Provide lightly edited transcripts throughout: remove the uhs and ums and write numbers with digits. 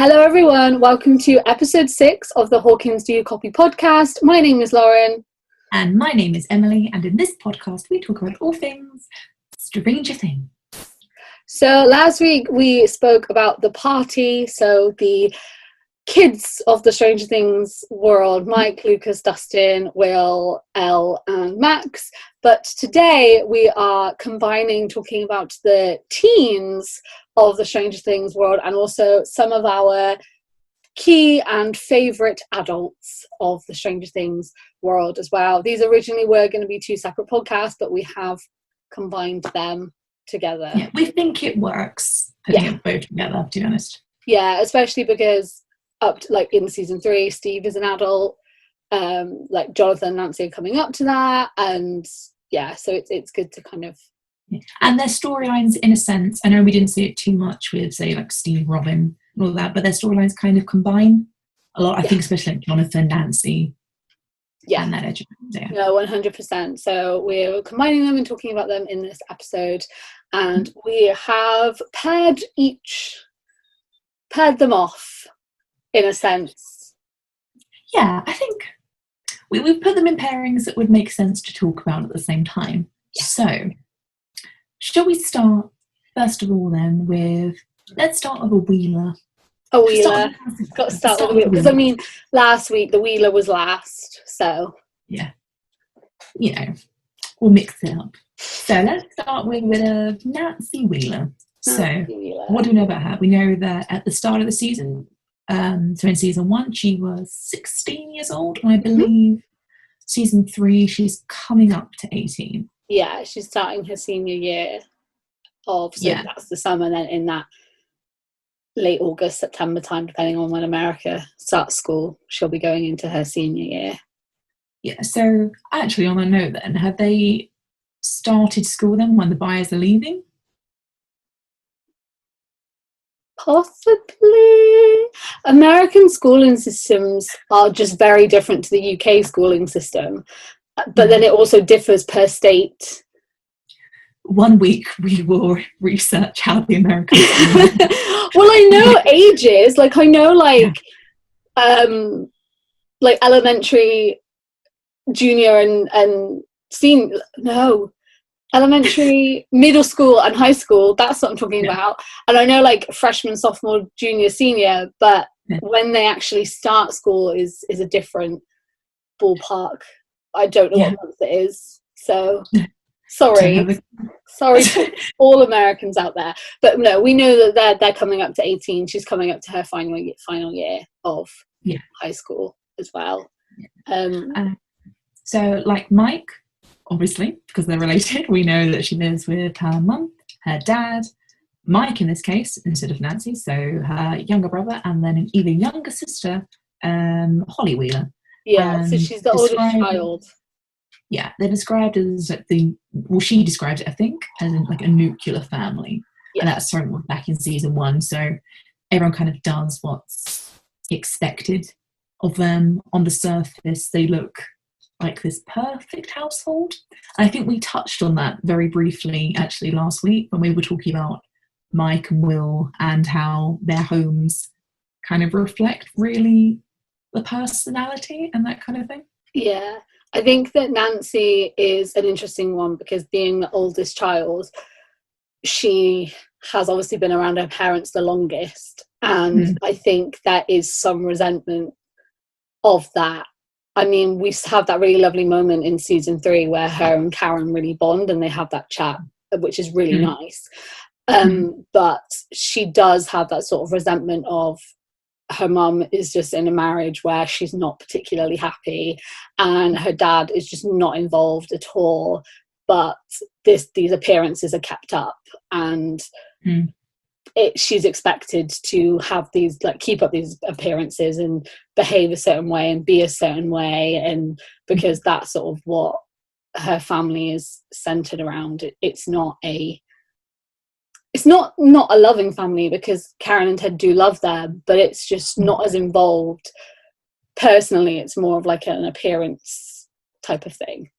Hello everyone, welcome to episode 6 of the Hawkins Do You Copy podcast. My name is Lauren. And my name is Emily, and in this podcast we talk about all things Stranger Things. So last week we spoke about the party, so the kids of the Stranger Things world, Mike, Lucas, Dustin, Will, Elle and Max. But today we are combining talking about the teens of the Stranger Things world and also some of our key and favourite adults of the Stranger Things world as well. These originally were going to be 2 separate podcasts, but we have combined them together. Yeah, we think it works putting it both together, to be honest. Yeah, especially because up to, in season 3, Steve is an adult, Jonathan and Nancy are coming up to that, and so it's good to kind of... And their storylines, in a sense, I know we didn't see it too much with, say, Steve, Robin, and all that, but their storylines kind of combine a lot, I think, especially Jonathan, Nancy, and that edge. No, 100%. So we're combining them and talking about them in this episode, and we have paired them off, in a sense. Yeah, I think we've put them in pairings that would make sense to talk about at the same time. Yeah. So, shall we start, first of all, then, let's start with a Wheeler. A Wheeler. Got to start with a Wheeler. Because, last week, the Wheeler was last, so... Yeah. We'll mix it up. So, let's start with Nancy Wheeler. What do we know about her? We know that at the start of the season, so in season 1, she was 16 years old, and I believe season 3, she's coming up to 18. Yeah, she's starting her senior year that's the summer, then in that late August, September time, depending on when America starts school, she'll be going into her senior year. Yeah, so actually on a note then, have they started school then when the buyers are leaving? Possibly. American schooling systems are just very different to the UK schooling system, but then it also differs per state. One week we will research how the American Well, I know ages, I know elementary, junior and senior, elementary, middle school and high school, that's what I'm talking about. And I know freshman, sophomore, junior, senior, but when they actually start school is a different ballpark. I don't know what month it is, so sorry to all Americans out there, but no, we know that they're coming up to 18. She's coming up to her final year of high school as well. So Mike, obviously, because they're related, we know that she lives with her mum, her dad, Mike in this case, instead of Nancy, so her younger brother, and then an even younger sister, Holly Wheeler. Yeah, so she's the oldest child. Yeah, they're described as she described it, I think, as a nuclear family. Yeah. And that's from back in season 1, so everyone kind of does what's expected of them. On the surface, they look like this perfect household. And I think we touched on that very briefly actually last week when we were talking about Mike and Will and how their homes kind of reflect really the personality and that kind of thing. Yeah, I think that Nancy is an interesting one because being the oldest child, she has obviously been around her parents the longest, and I think there is some resentment of that. We have that really lovely moment in season 3 where her and Karen really bond and they have that chat, which is really nice. But she does have that sort of resentment of her mum is just in a marriage where she's not particularly happy and her dad is just not involved at all, but these appearances are kept up, and she's expected to have these keep up these appearances and behave a certain way and be a certain way, and because that's sort of what her family is centered around. It's not a loving family, because Karen and Ted do love them, but it's just not as involved personally. It's more of an appearance type of thing.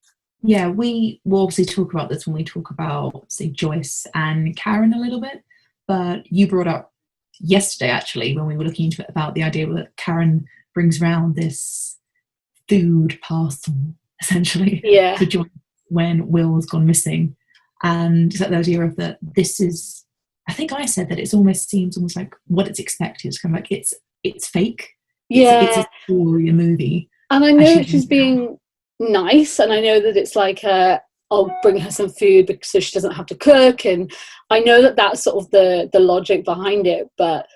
Yeah, we will obviously talk about this when we talk about, say, Joyce and Karen a little bit, but you brought up yesterday, actually, when we were looking into it, about the idea that Karen brings around this food parcel, essentially, to Joyce when Will's gone missing. And is that the idea of that this is, I think I said that it almost seems almost like what it's expected. It's kind of like it's fake. It's a story, a movie. And I know that she's being nice, and I know that it's like I'll bring her some food so she doesn't have to cook, and I know that that's sort of the logic behind it. But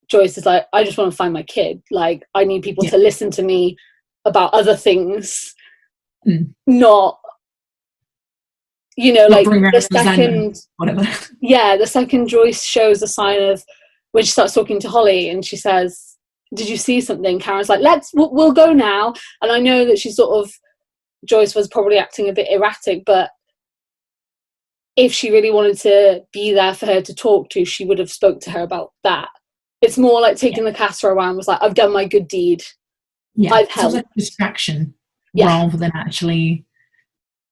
Joyce is like, I just want to find my kid. Like, I need people to listen to me about other things, not, you know, not like the second, whatever. Yeah, the second Joyce shows a sign of, when she starts talking to Holly and she says, did you see something? Karen's like, we'll go now. And I know that she's sort of, Joyce was probably acting a bit erratic, but if she really wanted to be there for her to talk to, she would have spoke to her about that. It's more like taking the casserole around, was like, I've done my good deed. Yeah, I've helped. Like a distraction rather than actually,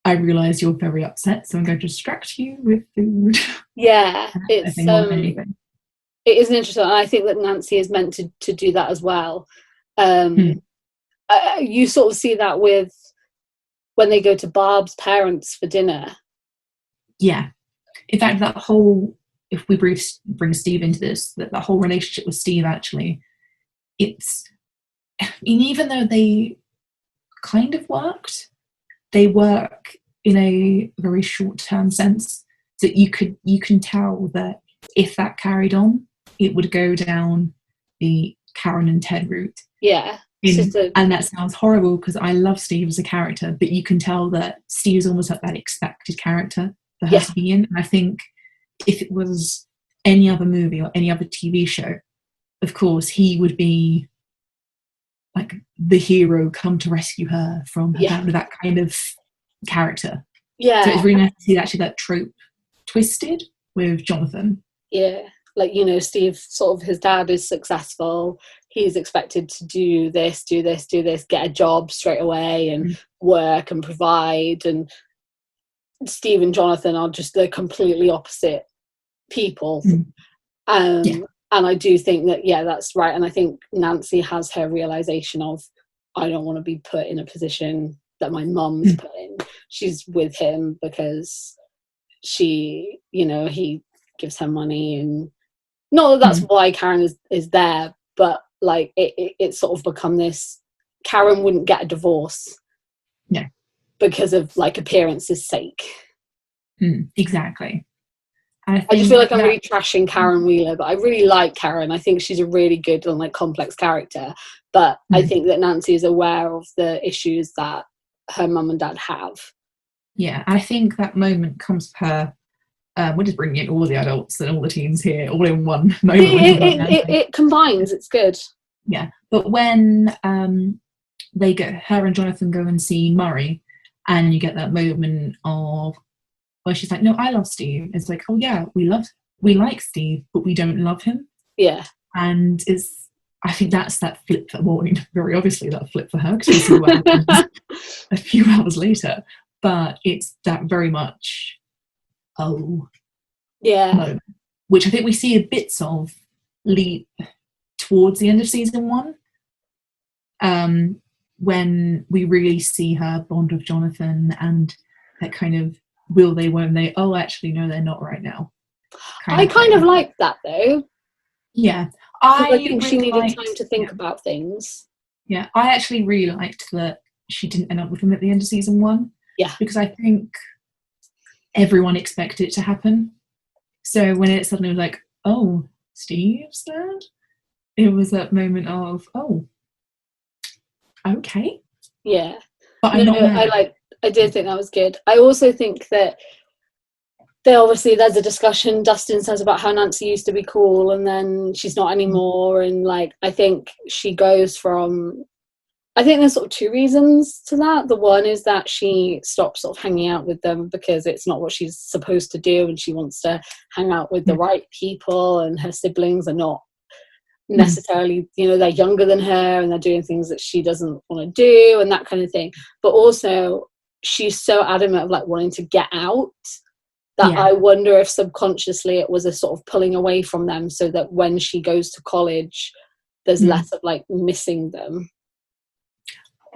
I realise you're very upset, so I'm going to distract you with food. Yeah, it is interesting, and I think that Nancy is meant to do that as well. You sort of see that with when they go to Barb's parents for dinner. Yeah, in fact, that whole, if we bring Steve into this, that whole relationship with Steve, actually, it's, I mean, even though they kind of worked, they work in a very short-term sense, that you can tell that if that carried on, it would go down the Karen and Ted route. Yeah. And that sounds horrible because I love Steve as a character, but you can tell that Steve is almost like that expected character for her to be in. And I think if it was any other movie or any other TV show, of course, he would be like the hero come to rescue her from her family, that kind of character. Yeah. So it's really nice to see actually that trope twisted with Jonathan. Yeah. Like, you know, Steve, sort of, his dad is successful. He's expected to do this, get a job straight away and work and provide. And Steve and Jonathan are just the completely opposite people. And I do think that, that's right. And I think Nancy has her realization of, I don't want to be put in a position that my mum's put in. She's with him because she, you know, he gives her money, and not that that's why Karen is there, but like it's sort of become this, Karen wouldn't get a divorce because of like appearances sake. Exactly. I just feel like I'm really trashing Karen Wheeler, but I really like Karen. I think she's a really good and like complex character, but I think that Nancy is aware of the issues that her mum and dad have. Yeah, I think that moment comes per we're just bringing in all the adults and all the teens here all in one moment. It combines. It's good. Yeah, but when her and Jonathan go and see Murray, and you get that moment of where she's like, no, I love Steve. It's like, oh yeah, we like Steve, but we don't love him. Yeah. And I think that's that flip for, well, very obviously that flip for her, because we see what happens a few hours later. But it's that very much, moment, which I think we see a bits of leap towards the end of season 1, when we really see her bond with Jonathan, and that kind of will they, won't they, oh actually no, they're not right now. I kind of like that though. Yeah. I think she needed time to think about things. Yeah, I actually really liked that she didn't end up with him at the end of season 1. Yeah. Because I think everyone expected it to happen. So when it suddenly was like, oh, Steve's dead, it was that moment of, oh, okay. Yeah. But I did think that was good. I also think that there's a discussion Dustin says about how Nancy used to be cool and then she's not anymore, and like I think she goes from, I think there's sort of 2 reasons to that. The one is that she stops sort of hanging out with them because it's not what she's supposed to do, and she wants to hang out with the right people, and her siblings are not necessarily, you know, they're younger than her and they're doing things that she doesn't want to do and that kind of thing. But also she's so adamant of like wanting to get out that I wonder if subconsciously it was a sort of pulling away from them, so that when she goes to college, there's less of like missing them.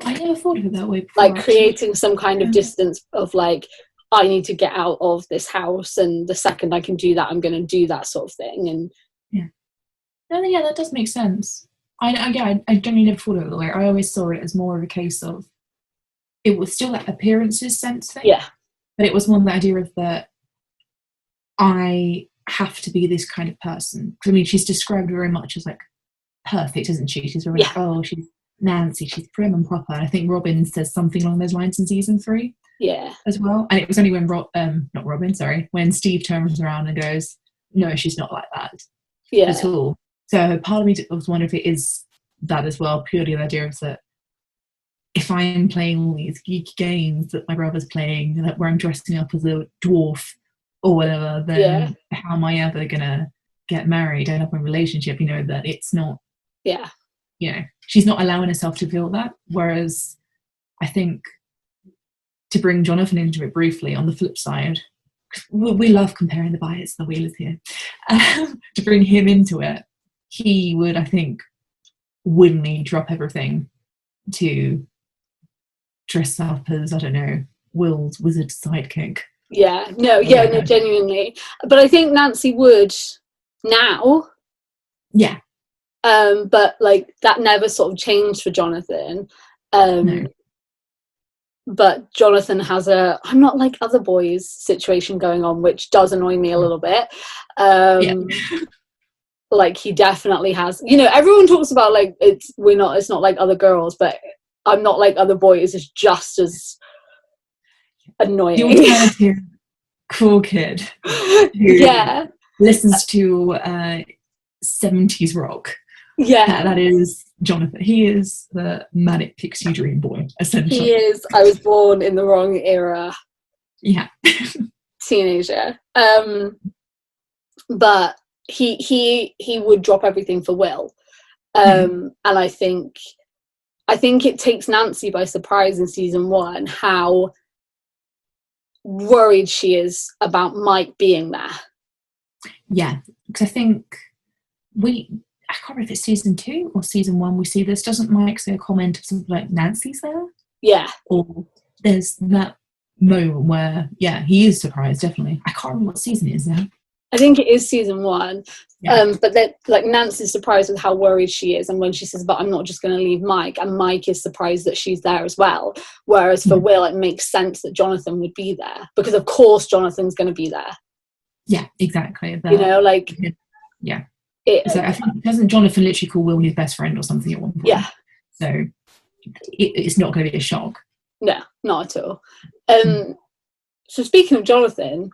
I never thought of it that way before. Like creating some kind of distance of like, I need to get out of this house, and the second I can do that, I'm going to do that sort of thing. And that does make sense. I generally never thought of it that way. I always saw it as more of a case of, it was still that appearances sense thing. Yeah. But it was more the idea of that I have to be this kind of person. Because I mean, she's described very much as like perfect, isn't she? She's very like, oh, she's Nancy, she's prim and proper. And I think Robin says something along those lines in season 3. Yeah. As well. And it was only when when Steve turns around and goes, no, she's not like that at all. So part of me was wondering if it is that as well, purely the idea of that if I'm playing all these geeky games that my brother's playing, like where I'm dressing up as a dwarf or whatever, then how am I ever gonna get married, end up in a relationship? You know, that it's not. Yeah. You know, she's not allowing herself to feel that. Whereas I think, to bring Jonathan into it briefly, on the flip side, we love comparing the bias, the wheelers here. To bring him into it, he would, I think, willingly drop everything to dress up as, I don't know, Will's wizard sidekick. No, genuinely. But I think Nancy would now. Yeah. But like that never sort of changed for Jonathan. No. But Jonathan has a I'm not like other boys situation going on, which does annoy me a little bit. Like he definitely has, you know, everyone talks about like it's not like other girls, but I'm not like other boys. It's just as annoying. The alternative cool kid who listens to 70s rock. That is Jonathan. He is the manic pixie dream boy, essentially. He is. I was born in the wrong era. Yeah. Teenager. But he would drop everything for Will. And I think it takes Nancy by surprise in season 1 how worried she is about Mike being there. Yeah, because I think I can't remember if it's season 2 or season 1 we see this. Doesn't Mike say a comment of something like Nancy's there? Yeah. Or there's that moment where, he is surprised, definitely. I can't remember what season it is now. I think it is season 1. But then like Nancy's surprised with how worried she is, and when she says, but I'm not just going to leave Mike, and Mike is surprised that she's there as well. Whereas for Will, it makes sense that Jonathan would be there, because of course Jonathan's going to be there. Yeah, exactly. You know, like... Yeah. So I think, doesn't Jonathan literally call Will his best friend or something at one point? Yeah. So it's not going to be a shock. No, not at all. So speaking of Jonathan,